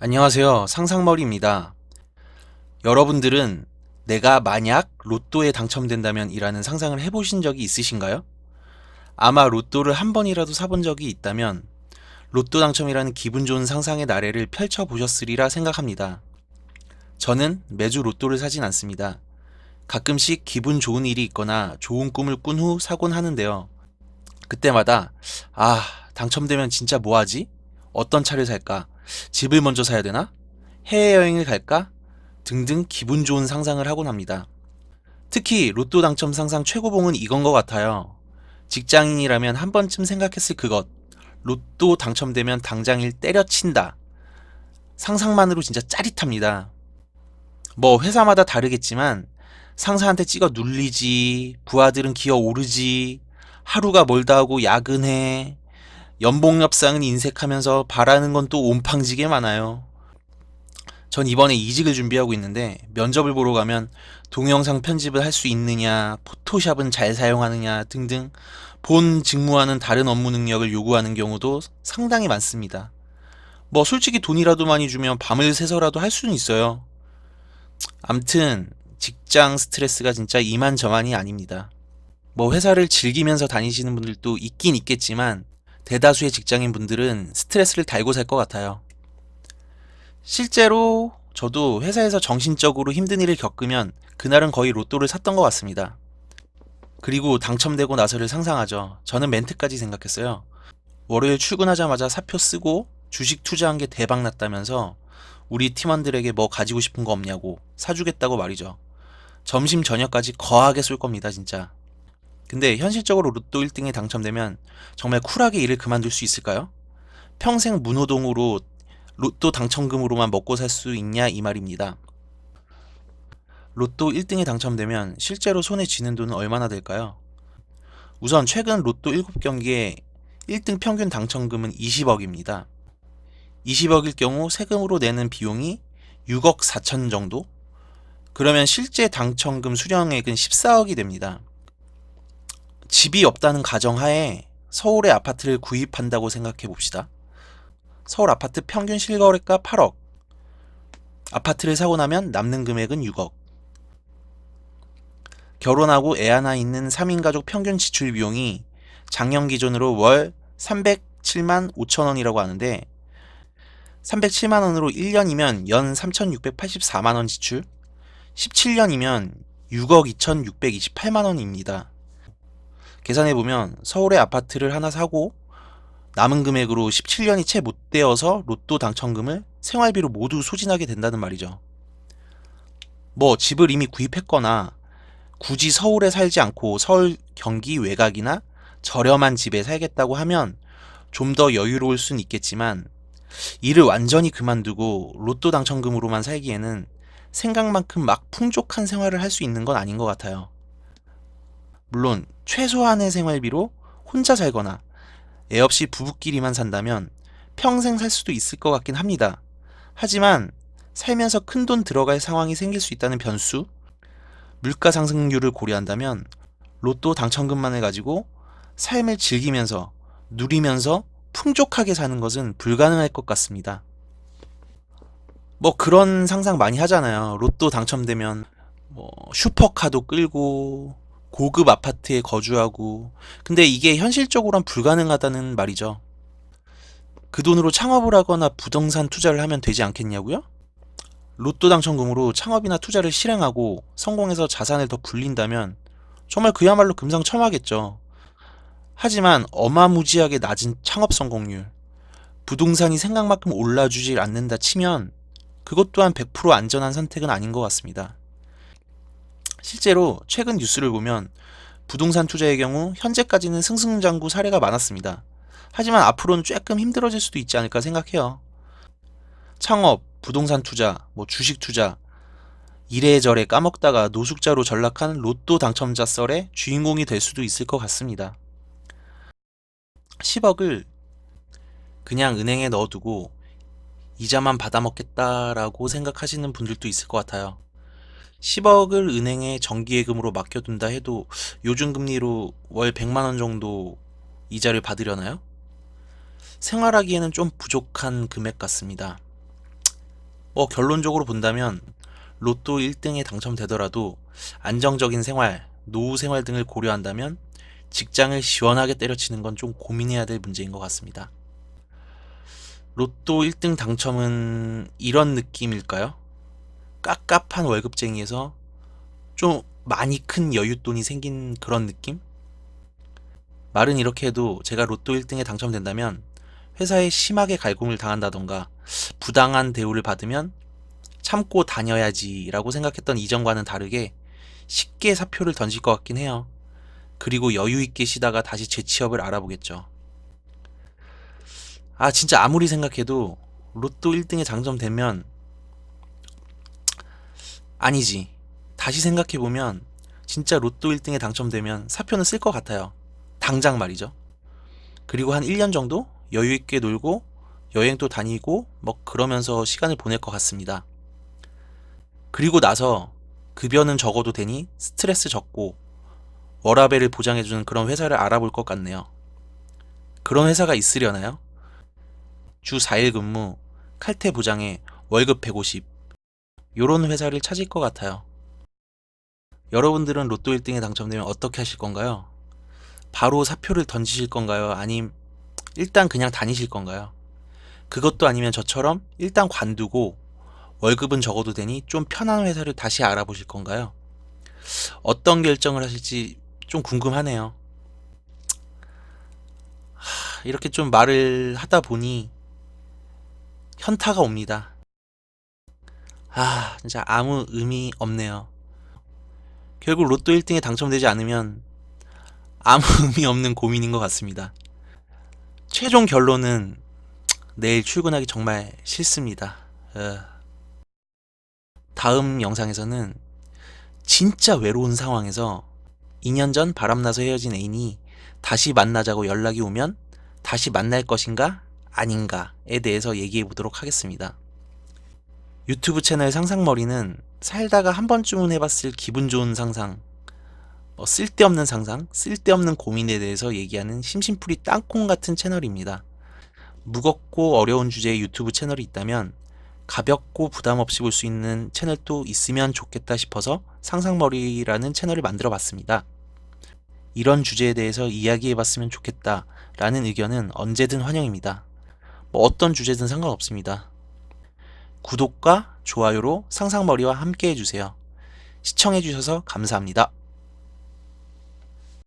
안녕하세요. 상상머리입니다. 여러분들은 내가 만약 로또에 당첨된다면 이라는 상상을 해보신 적이 있으신가요? 아마 로또를 한 번이라도 사본 적이 있다면 로또 당첨이라는 기분 좋은 상상의 나래를 펼쳐보셨으리라 생각합니다. 저는 매주 로또를 사진 않습니다. 가끔씩 기분 좋은 일이 있거나 좋은 꿈을 꾼 후 사곤 하는데요. 그때마다 당첨되면 진짜 뭐하지? 어떤 차를 살까? 집을 먼저 사야 되나? 해외여행을 갈까? 등등 기분 좋은 상상을 하곤 합니다. 특히 로또 당첨 상상 최고봉은 이건 것 같아요. 직장인이라면 한 번쯤 생각했을 그것. 로또 당첨되면 당장 일 때려친다. 상상만으로 진짜 짜릿합니다. 뭐 회사마다 다르겠지만 상사한테 찍어 눌리지, 부하들은 기어 오르지, 하루가 멀다 하고 야근해, 연봉 협상은 인색하면서 바라는 건 또 온팡지게 많아요. 전 이번에 이직을 준비하고 있는데 면접을 보러 가면 동영상 편집을 할 수 있느냐, 포토샵은 잘 사용하느냐 등등 본 직무와는 다른 업무 능력을 요구하는 경우도 상당히 많습니다. 뭐 솔직히 돈이라도 많이 주면 밤을 새서라도 할 수는 있어요. 암튼 직장 스트레스가 진짜 이만저만이 아닙니다. 뭐 회사를 즐기면서 다니시는 분들도 있긴 있겠지만 대다수의 직장인 분들은 스트레스를 달고 살 것 같아요. 실제로 저도 회사에서 정신적으로 힘든 일을 겪으면 그날은 거의 로또를 샀던 것 같습니다. 그리고 당첨되고 나서를 상상하죠. 저는 멘트까지 생각했어요. 월요일 출근하자마자 사표 쓰고 주식 투자한 게 대박 났다면서 우리 팀원들에게 뭐 가지고 싶은 거 없냐고 사주겠다고 말이죠. 점심 저녁까지 거하게 쏠 겁니다, 진짜. 근데 현실적으로 로또 1등에 당첨되면 정말 쿨하게 일을 그만둘 수 있을까요? 평생 무노동으로 로또 당첨금으로만 먹고 살 수 있냐 이 말입니다. 로또 1등에 당첨되면 실제로 손에 쥐는 돈은 얼마나 될까요? 우선 최근 로또 7경기에 1등 평균 당첨금은 20억입니다. 20억일 경우 세금으로 내는 비용이 6억 4천 정도? 그러면 실제 당첨금 수령액은 14억이 됩니다. 집이 없다는 가정하에 서울의 아파트를 구입한다고 생각해 봅시다. 서울 아파트 평균 실거래가 8억. 아파트를 사고 나면 남는 금액은 6억. 결혼하고 애 하나 있는 3인 가족 평균 지출 비용이 작년 기준으로 월 307만 5천 원이라고 하는데 307만 원으로 1년이면 연 3,684만 원 지출, 17년이면 6억 2,628만 원입니다. 계산해보면 서울의 아파트를 하나 사고 남은 금액으로 17년이 채 못 되어서 로또 당첨금을 생활비로 모두 소진하게 된다는 말이죠. 뭐 집을 이미 구입했거나 굳이 서울에 살지 않고 서울 경기 외곽이나 저렴한 집에 살겠다고 하면 좀 더 여유로울 순 있겠지만 일을 완전히 그만두고 로또 당첨금으로만 살기에는 생각만큼 막 풍족한 생활을 할 수 있는 건 아닌 것 같아요. 물론 최소한의 생활비로 혼자 살거나 애 없이 부부끼리만 산다면 평생 살 수도 있을 것 같긴 합니다. 하지만 살면서 큰돈 들어갈 상황이 생길 수 있다는 변수, 물가 상승률을 고려한다면 로또 당첨금만을 가지고 삶을 즐기면서 누리면서 풍족하게 사는 것은 불가능할 것 같습니다. 뭐 그런 상상 많이 하잖아요. 로또 당첨되면 뭐 슈퍼카도 끌고 고급 아파트에 거주하고 근데 이게 현실적으로는 불가능하다는 말이죠. 그 돈으로 창업을 하거나 부동산 투자를 하면 되지 않겠냐고요? 로또 당첨금으로 창업이나 투자를 실행하고 성공해서 자산을 더 불린다면 정말 그야말로 금상첨화겠죠. 하지만 어마무지하게 낮은 창업 성공률, 부동산이 생각만큼 올라주질 않는다 치면 그것 또한 100% 안전한 선택은 아닌 것 같습니다. 실제로 최근 뉴스를 보면 부동산 투자의 경우 현재까지는 승승장구 사례가 많았습니다. 하지만 앞으로는 조금 힘들어질 수도 있지 않을까 생각해요. 창업, 부동산 투자, 뭐 주식 투자, 이래저래 까먹다가 노숙자로 전락한 로또 당첨자 썰의 주인공이 될 수도 있을 것 같습니다. 10억을 그냥 은행에 넣어두고 이자만 받아먹겠다라고 생각하시는 분들도 있을 것 같아요. 10억을 은행에 정기예금으로 맡겨둔다 해도 요즘 금리로 월 100만 원 정도 이자를 받으려나요? 생활하기에는 좀 부족한 금액 같습니다. 결론적으로 본다면 로또 1등에 당첨되더라도 안정적인 생활, 노후 생활 등을 고려한다면 직장을 시원하게 때려치는 건 좀 고민해야 될 문제인 것 같습니다. 로또 1등 당첨은 이런 느낌일까요? 깝깝한 월급쟁이에서 좀 많이 큰 여윳돈이 생긴 그런 느낌? 말은 이렇게 해도 제가 로또 1등에 당첨된다면 회사에 심하게 갈굼을 당한다던가 부당한 대우를 받으면 참고 다녀야지라고 생각했던 이전과는 다르게 쉽게 사표를 던질 것 같긴 해요. 그리고 여유 있게 쉬다가 다시 재취업을 알아보겠죠. 진짜 아무리 생각해도 로또 1등에 당첨되면 아니지. 다시 생각해보면 진짜 로또 1등에 당첨되면 사표는 쓸 것 같아요. 당장 말이죠. 그리고 한 1년 정도 여유 있게 놀고 여행도 다니고 뭐 그러면서 시간을 보낼 것 같습니다. 그리고 나서 급여는 적어도 되니 스트레스 적고 워라밸을 보장해주는 그런 회사를 알아볼 것 같네요. 그런 회사가 있으려나요? 주 4일 근무, 칼퇴 보장에 월급 150. 요런 회사를 찾을 것 같아요. 여러분들은 로또 1등에 당첨되면 어떻게 하실 건가요? 바로 사표를 던지실 건가요? 아님 일단 그냥 다니실 건가요? 그것도 아니면 저처럼 일단 관두고 월급은 적어도 되니 좀 편한 회사를 다시 알아보실 건가요? 어떤 결정을 하실지 좀 궁금하네요. 이렇게 좀 말을 하다 보니 현타가 옵니다. 진짜 아무 의미 없네요. 결국 로또 1등에 당첨되지 않으면 아무 의미 없는 고민인 것 같습니다. 최종 결론은 내일 출근하기 정말 싫습니다. 다음 영상에서는 진짜 외로운 상황에서 2년 전 바람나서 헤어진 애인이 다시 만나자고 연락이 오면 다시 만날 것인가 아닌가에 대해서 얘기해 보도록 하겠습니다. 유튜브 채널 상상머리는 살다가 한 번쯤은 해봤을 기분 좋은 상상, 쓸데없는 상상, 쓸데없는 고민에 대해서 얘기하는 심심풀이 땅콩 같은 채널입니다. 무겁고 어려운 주제의 유튜브 채널이 있다면 가볍고 부담 없이 볼 수 있는 채널도 있으면 좋겠다 싶어서 상상머리라는 채널을 만들어 봤습니다. 이런 주제에 대해서 이야기해 봤으면 좋겠다 라는 의견은 언제든 환영입니다. 어떤 주제든 상관없습니다. 구독과 좋아요로 상상머리와 함께 해주세요. 시청해주셔서 감사합니다.